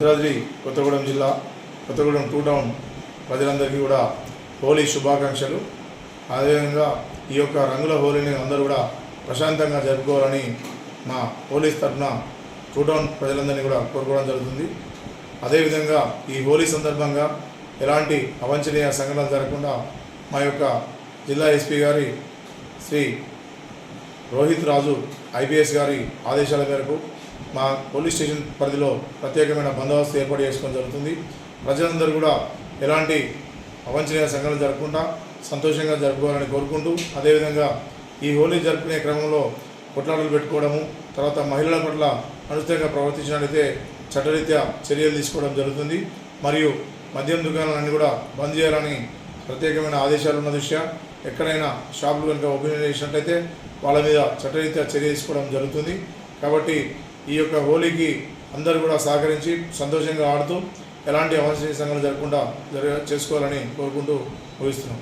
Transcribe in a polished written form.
భద్రాద్రి కొత్తగూడెం జిల్లా కొత్తగూడెం 2 టౌన్ ప్రజలందరికీ కూడా హోలీ శుభాకాంక్షలు. అదేవిధంగా ఈ యొక్క రంగుల హోలీని అందరూ కూడా ప్రశాంతంగా జరుపుకోవాలని మా పోలీస్ తరఫున 2 టౌన్ ప్రజలందరినీ కూడా కోరుకోవడం జరుగుతుంది. అదేవిధంగా ఈ హోలీ సందర్భంగా ఎలాంటి అవాంఛనీయ సంఘటనలు జరగకుండా మా యొక్క జిల్లా ఎస్పీ గారి శ్రీ రోహిత్ రాజు ఐపీఎస్ గారి ఆదేశాల మేరకు మా పోలీస్ స్టేషన్ పరిధిలో ప్రత్యేకమైన బందోబస్తు ఏర్పాటు చేసుకోవడం జరుగుతుంది. ప్రజలందరూ కూడా ఎలాంటి అవాంఛనీయ సంఘటనలు జరగకుండా సంతోషంగా జరుపుకోవాలని కోరుకుంటూ, అదేవిధంగా ఈ హోలీ జరుపుకునే క్రమంలో కొట్లాటలు పెట్టుకోవడము, తర్వాత మహిళల పట్ల అనుచితంగా ప్రవర్తించినట్లయితే చట్టరీత్యా చర్యలు తీసుకోవడం జరుగుతుంది. మరియు మద్యం దుకాణాలన్నీ కూడా బంద్ చేయాలని ప్రత్యేకమైన ఆదేశాలు ఉన్న దృష్ట్యా ఎక్కడైనా షాపులు కనుక ఓపెన్ చేసినట్లయితే వాళ్ళ మీద చట్టరీత్యా చర్య తీసుకోవడం జరుగుతుంది. కాబట్టి ఈ యొక్క హోలీకి అందరూ కూడా సహకరించి సంతోషంగా ఆడుతూ ఎలాంటి అవాంఛనీయ సంఘటనలు జరగకుండా చేసుకోవాలని కోరుకుంటూ ముగిస్తున్నాం.